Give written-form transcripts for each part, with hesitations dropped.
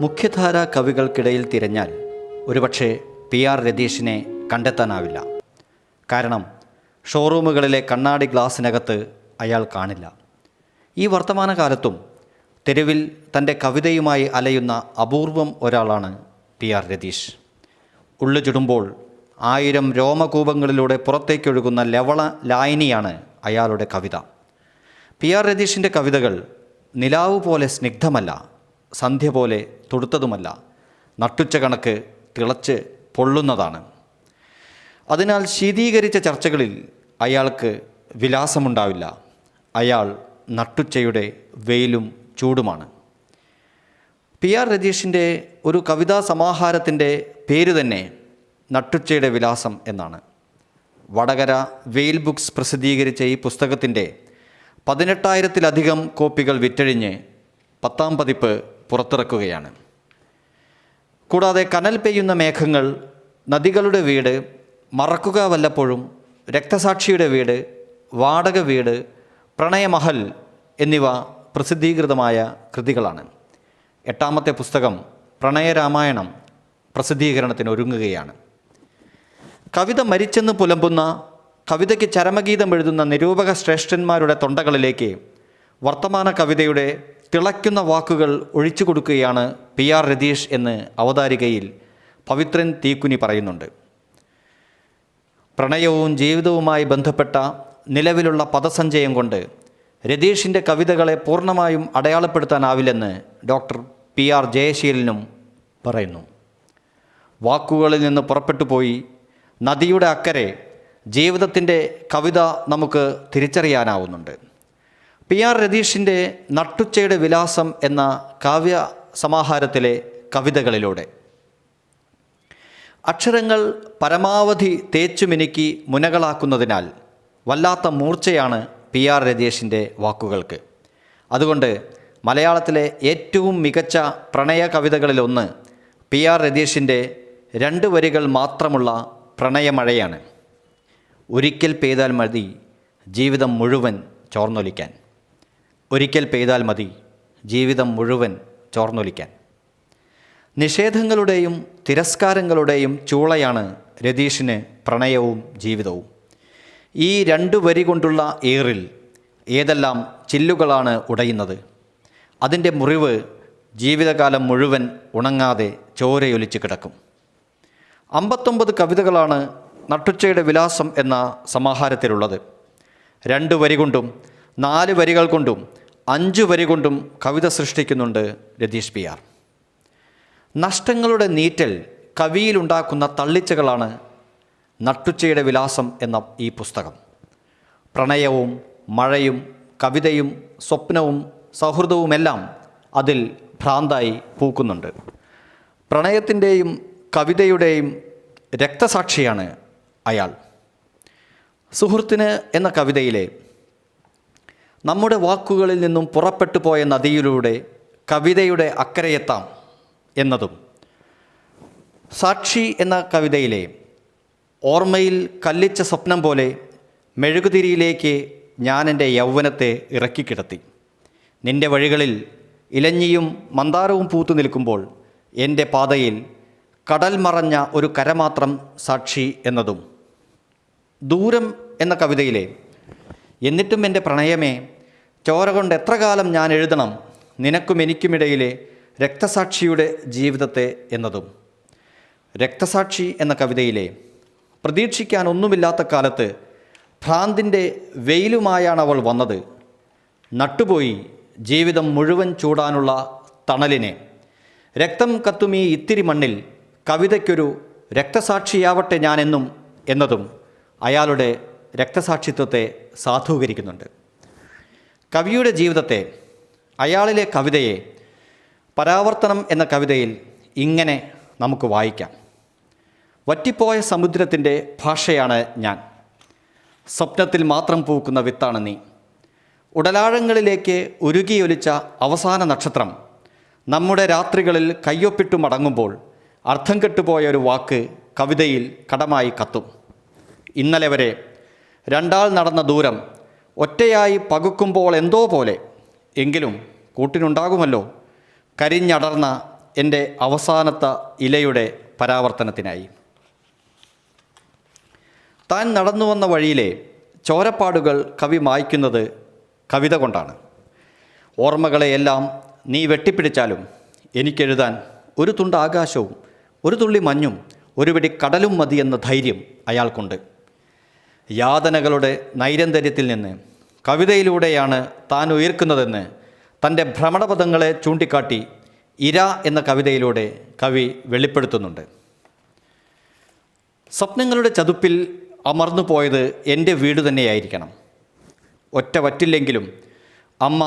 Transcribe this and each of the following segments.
മുഖ്യധാരാ കവികൾക്കിടയിൽ തിരഞ്ഞാൽ ഒരുപക്ഷെ PR രതീഷിനെ കണ്ടെത്താനാവില്ല. കാരണം ഷോറൂമുകളിലെ കണ്ണാടി ഗ്ലാസിനകത്ത് അയാൾ കാണില്ല. ഈ വർത്തമാനകാലത്തും തെരുവിൽ തൻ്റെ കവിതയുമായി അലയുന്ന അപൂർവം ഒരാളാണ് PR രതീഷ്. ഉള്ളു ചുടുമ്പോൾ 1000 രോമകൂപങ്ങളിലൂടെ പുറത്തേക്കൊഴുകുന്ന ലവള ലായനിയാണ് അയാളുടെ കവിത. PR രതീഷിൻ്റെ കവിതകൾ നിലാവ് പോലെ സ്നിഗ്ധമല്ല, സന്ധ്യ പോലെ തുടുത്തതുമല്ല, നട്ടുച്ച കണക്ക് തിളച്ച് പൊള്ളുന്നതാണ്. അതിനാൽ ശീതീകരിച്ച ചർച്ചകളിൽ അയാൾക്ക് വിലാസമുണ്ടാവില്ല. അയാൾ നട്ടുച്ചയുടെ വെയിലും ചൂടുമാണ്. PR രതീഷിൻ്റെ ഒരു കവിതാ സമാഹാരത്തിൻ്റെ പേര് തന്നെ നട്ടുച്ചയുടെ വിലാസം എന്നാണ്. വടകര വെയിൽ ബുക്സ് പ്രസിദ്ധീകരിച്ച ഈ പുസ്തകത്തിൻ്റെ 18,000-ലധികം കോപ്പികൾ വിറ്റഴിഞ്ഞ് 10ാം പതിപ്പ് പുറത്തിറക്കുകയാണ്. കൂടാതെ കനൽ പെയ്യുന്ന മേഘങ്ങൾ, നദികളുടെ വീട്, മറക്കുക വല്ലപ്പോഴും, രക്തസാക്ഷിയുടെ വീട്, വാടക വീട്, പ്രണയമഹൽ എന്നിവ പ്രസിദ്ധീകൃതമായ കൃതികളാണ്. 8ാമത്തെ പുസ്തകം പ്രണയരാമായണം പ്രസിദ്ധീകരണത്തിന് ഒരുങ്ങുകയാണ്. കവിത മരിച്ചെന്ന് പുലമ്പുന്ന, കവിതയ്ക്ക് ചരമഗീതം എഴുതുന്ന നിരൂപക ശ്രേഷ്ഠന്മാരുടെ തൊണ്ടകളിലേക്ക് വർത്തമാന കവിതയുടെ തിളയ്ക്കുന്ന വാക്കുകൾ ഒഴിച്ചു കൊടുക്കുകയാണ് PR രതീഷ് എന്ന് അവതാരികയിൽ പവിത്രൻ തീക്കുനി പറയുന്നുണ്ട്. പ്രണയവും ജീവിതവുമായി ബന്ധപ്പെട്ട നിലവിലുള്ള പദസഞ്ചയം കൊണ്ട് രതീഷിൻ്റെ കവിതകളെ പൂർണ്ണമായും അടയാളപ്പെടുത്താനാവില്ലെന്ന് ഡോക്ടർ PR ജയശീലനും പറയുന്നു. വാക്കുകളിൽ നിന്ന് പുറപ്പെട്ടു പോയി നദിയുടെ അക്കരെ ജീവിതത്തിൻ്റെ കവിത നമുക്ക് തിരിച്ചറിയാനാവുന്നുണ്ട്. PR രതീഷിൻ്റെ നട്ടുച്ചയുടെ വിലാസം എന്ന കാവ്യ സമാഹാരത്തിലെ കവിതകളിലൂടെ അക്ഷരങ്ങൾ പരമാവധി തേച്ചുമിനുക്കി മുനകളാക്കുന്നതിനാൽ വല്ലാത്ത മൂർച്ചയാണ് PR രതീഷിൻ്റെ വാക്കുകൾക്ക്. അതുകൊണ്ട് മലയാളത്തിലെ ഏറ്റവും മികച്ച പ്രണയ കവിതകളിലൊന്ന് PR രതീഷിൻ്റെ 2 വരികൾ മാത്രമുള്ള പ്രണയമഴയാണ്. ഒരിക്കൽ പെയ്താൽ മതി ജീവിതം മുഴുവൻ ചോർന്നൊലിക്കാൻ. ഒരിക്കൽ പെയ്താൽ മതി ജീവിതം മുഴുവൻ ചോർന്നൊലിക്കാൻ. നിഷേധങ്ങളുടെയും തിരസ്കാരങ്ങളുടെയും ചൂളയാണ് രതീഷിന് പ്രണയവും ജീവിതവും. ഈ 2 വരി കൊണ്ടുള്ള ഏറിൽ ഏതെല്ലാം ചില്ലുകളാണ് ഉടയുന്നത്. അതിൻ്റെ മുറിവ് ജീവിതകാലം മുഴുവൻ ഉണങ്ങാതെ ചോരയൊലിച്ച് കിടക്കും. 59 കവിതകളാണ് നട്ടുച്ചയുടെ വിലാസം എന്ന സമാഹാരത്തിലുള്ളത്. 2 വരി കൊണ്ടും 4 വരികൾ കൊണ്ടും 5 വരി കൊണ്ടും കവിത സൃഷ്ടിക്കുന്നുണ്ട് രതീഷ് PR. നഷ്ടങ്ങളുടെ നീറ്റൽ കവിയിലുണ്ടാക്കുന്ന തള്ളിച്ചകളാണ് നട്ടുച്ചയുടെ വിലാസം എന്ന ഈ പുസ്തകം. പ്രണയവും മഴയും കവിതയും സ്വപ്നവും സൗഹൃദവുമെല്ലാം അതിൽ ഭ്രാന്തായി പൂക്കുന്നുണ്ട്. പ്രണയത്തിൻ്റെയും കവിതയുടെയും രക്തസാക്ഷിയാണ് അയാൾ. സുഹൃത്തിന് എന്ന കവിതയിലെ നമ്മുടെ വാക്കുകളിൽ നിന്നും പുറപ്പെട്ടു പോയ നദിയിലൂടെ കവിതയുടെ അക്കരയെത്താം എന്നതും, സാക്ഷി എന്ന കവിതയിലെ ഓർമ്മയിൽ കല്ലിച്ച സ്വപ്നം പോലെ മെഴുകുതിരിയിലേക്ക് ഞാൻ എൻ്റെ യൗവനത്തെ ഇറക്കിക്കിടത്തി. നിൻ്റെ വഴികളിൽ ഇലഞ്ഞിയും മന്ദാരവും പൂത്തു നിൽക്കുമ്പോൾ എൻ്റെ പാതയിൽ കടൽ മറഞ്ഞ ഒരു കര മാത്രം സാക്ഷി എന്നതും, ദൂരം എന്ന കവിതയിലെ എന്നിട്ടും എൻ്റെ പ്രണയമേ ചോര കൊണ്ട് എത്ര കാലം ഞാൻ എഴുതണം നിനക്കും എനിക്കുമിടയിലെ രക്തസാക്ഷിയുടെ ജീവിതത്തെ എന്നതും, രക്തസാക്ഷി എന്ന കവിതയിലെ പ്രതീക്ഷിക്കാൻ ഒന്നുമില്ലാത്ത കാലത്ത് ഭ്രാന്തിൻ്റെ വെയിലുമായാണ് അവൾ വന്നത്. നട്ടുപോയി ജീവിതം മുഴുവൻ ചൂടാനുള്ള തണലിനെ. രക്തം കത്തുമീ ഇത്തിരി മണ്ണിൽ കവിതയ്ക്കൊരു രക്തസാക്ഷിയാവട്ടെ ഞാനെന്നും എന്നതും അയാളുടെ രക്തസാക്ഷിത്വത്തെ സാധൂകരിക്കുന്നുണ്ട്. കവിയുടെ ജീവിതത്തെ, അയാളിലെ കവിതയെ പരാവർത്തനം എന്ന കവിതയിൽ ഇങ്ങനെ നമുക്ക് വായിക്കാം. വറ്റിപ്പോയ സമുദ്രത്തിൻ്റെ ഭാഷയാണ് ഞാൻ. സ്വപ്നത്തിൽ മാത്രം പൂക്കുന്ന വിത്താണ് നീ. ഉടലാഴങ്ങളിലേക്ക് ഉരുകിയൊലിച്ച അവസാന നക്ഷത്രം നമ്മുടെ രാത്രികളിൽ കയ്യൊപ്പിട്ടു മടങ്ങുമ്പോൾ അർത്ഥം കെട്ടുപോയ ഒരു വാക്ക് കവിതയിൽ കടമായി കത്തും. ഇന്നലെ വരെ 2 ആൾ നടന്ന ദൂരം ഒറ്റയായി പകുക്കുമ്പോൾ എന്തോ പോലെ, എങ്കിലും കൂട്ടിനുണ്ടാകുമല്ലോ കരിഞ്ഞടർന്ന എൻ്റെ അവസാനത്തെ ഇലയുടെ പരാവർത്തനത്തിനായി. താൻ നടന്നു വന്ന വഴിയിലെ ചോരപ്പാടുകൾ കവി മായ്ക്കുന്നത് കവിത കൊണ്ടാണ്. ഓർമ്മകളെയെല്ലാം നീ വെട്ടിപ്പിടിച്ചാലും എനിക്കെഴുതാൻ ഒരു തുണ്ട് ആകാശവും ഒരു തുള്ളി മഞ്ഞും ഒരു പിടി കടലും മതിയെന്ന ധൈര്യം അയാൾക്കുണ്ട്. യാതനകളുടെ നൈരന്തര്യത്തിൽ നിന്ന് കവിതയിലൂടെയാണ് താൻ ഉയർക്കുന്നതെന്ന് തൻ്റെ ഭ്രമണപഥങ്ങളെ ചൂണ്ടിക്കാട്ടി ഇര എന്ന കവിതയിലൂടെ കവി വെളിപ്പെടുത്തുന്നുണ്ട്. സ്വപ്നങ്ങളുടെ ചതുപ്പിൽ അമർന്നു പോയത് എൻ്റെ വീട് തന്നെയായിരിക്കണം. ഒറ്റ വറ്റില്ലെങ്കിലും അമ്മ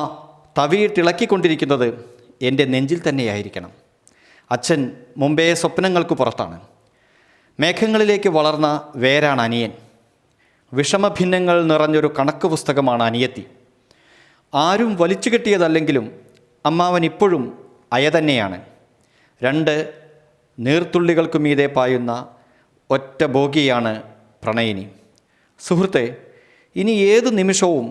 തവിയിട്ടിളക്കിക്കൊണ്ടിരിക്കുന്നത് എൻ്റെ നെഞ്ചിൽ തന്നെയായിരിക്കണം. അച്ഛൻ മുമ്പേ സ്വപ്നങ്ങൾക്ക് പുറത്താണ്. മേഘങ്ങളിലേക്ക് വളർന്ന വേരാണ് അനിയൻ. വിഷമഭിന്നങ്ങൾ നിറഞ്ഞൊരു കണക്ക് പുസ്തകമാണ് അനിയത്തി. ആരും വലിച്ചു കെട്ടിയതല്ലെങ്കിലും അമ്മാവൻ ഇപ്പോഴും അയ തന്നെയാണ്. 2 നീർത്തുള്ളികൾക്കു മീതെ പായുന്ന ഒറ്റ ബോഗിയാണ് പ്രണയിനി. സുഹൃത്തെ, ഇനി ഏതു നിമിഷവും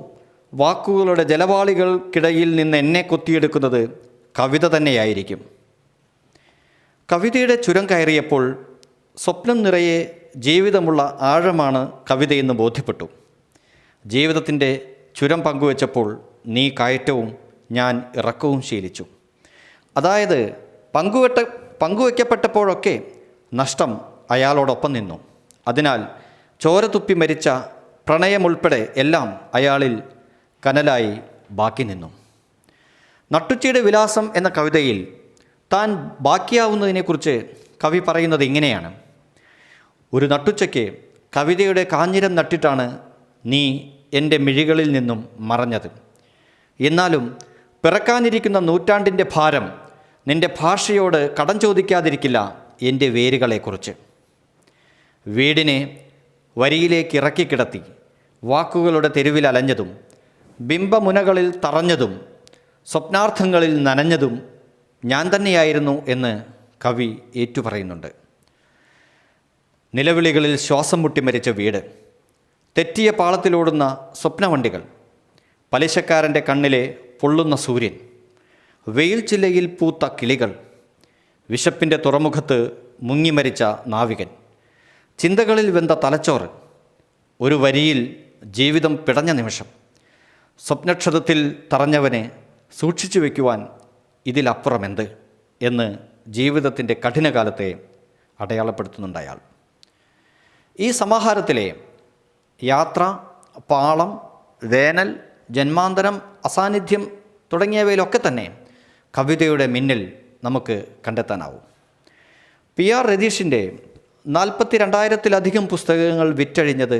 വാക്കുകളുടെ ജലപാളികൾക്കിടയിൽ നിന്ന് എന്നെ കൊത്തിയെടുക്കുന്നത് കവിത തന്നെയായിരിക്കും. കവിതയുടെ ചുരം കയറിയപ്പോൾ സ്വപ്നം നിറയെ ജീവിതമുള്ള ആഴമാണ് കവിതയെന്ന് ബോധ്യപ്പെട്ടു. ജീവിതത്തിൻ്റെ ചുരം പങ്കുവച്ചപ്പോൾ നീ കയറ്റവും ഞാൻ ഇറക്കവും ശീലിച്ചു. അതായത് പങ്കുവയ്ക്കപ്പെട്ടപ്പോഴൊക്കെ നഷ്ടം അയാളോടൊപ്പം നിന്നു. അതിനാൽ ചോര തുപ്പി മരിച്ച പ്രണയമുൾപ്പെടെ എല്ലാം അയാളിൽ കനലായി ബാക്കി നിന്നു. നട്ടുച്ചയുടെ വിലാസം എന്ന കവിതയിൽ താൻ ബാക്കിയാവുന്നതിനെക്കുറിച്ച് കവി പറയുന്നത് ഇങ്ങനെയാണ്: ഒരു നട്ടുച്ചയ്ക്ക് കവിതയുടെ കാഞ്ഞിരം നട്ടിട്ടാണ് നീ എൻ്റെ മിഴികളിൽ നിന്നും മറഞ്ഞത്. എന്നാലും പിറക്കാനിരിക്കുന്ന നൂറ്റാണ്ടിൻ്റെ ഭാരം നിൻ്റെ ഭാഷയോട് കടം ചോദിക്കാതിരിക്കില്ല എൻ്റെ വേരുകളെക്കുറിച്ച്. വീടിനെ വരിയിലേക്ക് ഇറക്കിക്കിടത്തി വാക്കുകളുടെ തെരുവിൽ അലഞ്ഞതും ബിംബമുനകളിൽ തറഞ്ഞതും സ്വപ്നാർത്ഥങ്ങളിൽ നനഞ്ഞതും ഞാൻ തന്നെയായിരുന്നു എന്ന് കവി ഏറ്റുപറയുന്നുണ്ട്. നിലവിളികളിൽ ശ്വാസം മുട്ടി മരിച്ച വീട്, തെറ്റിയ പാളത്തിലോടുന്ന സ്വപ്നവണ്ടികൾ, പലിശക്കാരൻ്റെ കണ്ണിലെ പൊള്ളുന്ന സൂര്യൻ, വെയിൽ ചില്ലയിൽ പൂത്ത കിളികൾ, വിശപ്പിൻ്റെ തുറമുഖത്ത് മുങ്ങിമരിച്ച നാവികൻ, ചിന്തകളിൽ വെന്ത തലച്ചോറ്, ഒരു വരിയിൽ ജീവിതം പിടഞ്ഞ നിമിഷം, സ്വപ്നക്ഷതത്തിൽ തറഞ്ഞവനെ സൂക്ഷിച്ചു വയ്ക്കുവാൻ ഇതിലപ്പുറമെന്ത് എന്ന് ജീവിതത്തിൻ്റെ കഠിനകാലത്തെ അടയാളപ്പെടുത്തുന്നുണ്ട് അയാൾ. ഈ സമാഹാരത്തിലെ യാത്ര, പാളം, വേനൽ, ജന്മാന്തരം, അസാന്നിധ്യം തുടങ്ങിയവയിലൊക്കെ തന്നെ കവിതയുടെ മിന്നൽ നമുക്ക് കണ്ടെത്താനാവും. PR രതീഷിൻ്റെ 42,000-ലധികം പുസ്തകങ്ങൾ വിറ്റഴിഞ്ഞത്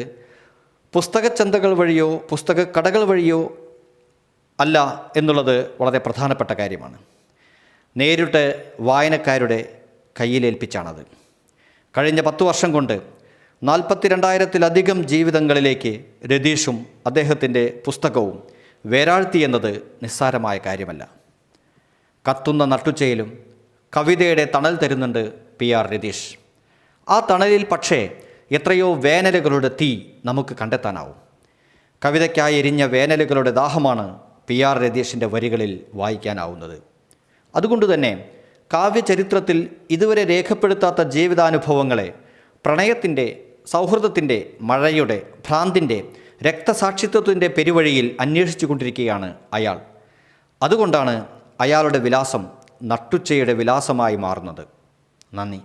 പുസ്തകച്ചന്തകൾ വഴിയോ പുസ്തകക്കടകൾ വഴിയോ അല്ല എന്നുള്ളത് വളരെ പ്രധാനപ്പെട്ട കാര്യമാണ്. നേരിട്ട് വായനക്കാരുടെ കയ്യിലേൽപ്പിച്ചാണത്. കഴിഞ്ഞ 10 വർഷം കൊണ്ട് 42,000-ലധികം ജീവിതങ്ങളിലേക്ക് രതീഷും അദ്ദേഹത്തിൻ്റെ പുസ്തകവും വേരാഴ്ത്തി എന്നത് നിസ്സാരമായ കാര്യമല്ല. കത്തുന്ന നട്ടുച്ചയിലും കവിതയുടെ തണൽ തരുന്നുണ്ട് PR രതീഷ്. ആ തണലിൽ പക്ഷേ എത്രയോ വേനലുകളുടെ തീ നമുക്ക് കണ്ടെത്താനാവും. കവിതയ്ക്കായി എരിഞ്ഞ വേനലുകളുടെ ദാഹമാണ് PR രതീഷിൻ്റെ വരികളിൽ വായിക്കാനാവുന്നത്. അതുകൊണ്ട് തന്നെ കാവ്യചരിത്രത്തിൽ ഇതുവരെ രേഖപ്പെടുത്താത്ത ജീവിതാനുഭവങ്ങളെ പ്രണയത്തിൻ്റെ, സൗഹൃദത്തിൻ്റെ, മഴയുടെ, ഭ്രാന്തിൻ്റെ, രക്തസാക്ഷിത്വത്തിൻ്റെ പെരുവഴിയിൽ അന്വേഷിച്ചു കൊണ്ടിരിക്കുകയാണ് അയാൾ. അതുകൊണ്ടാണ് അയാളുടെ വിലാസം നട്ടുച്ചയുടെ വിലാസമായി മാറുന്നത്. നന്ദി.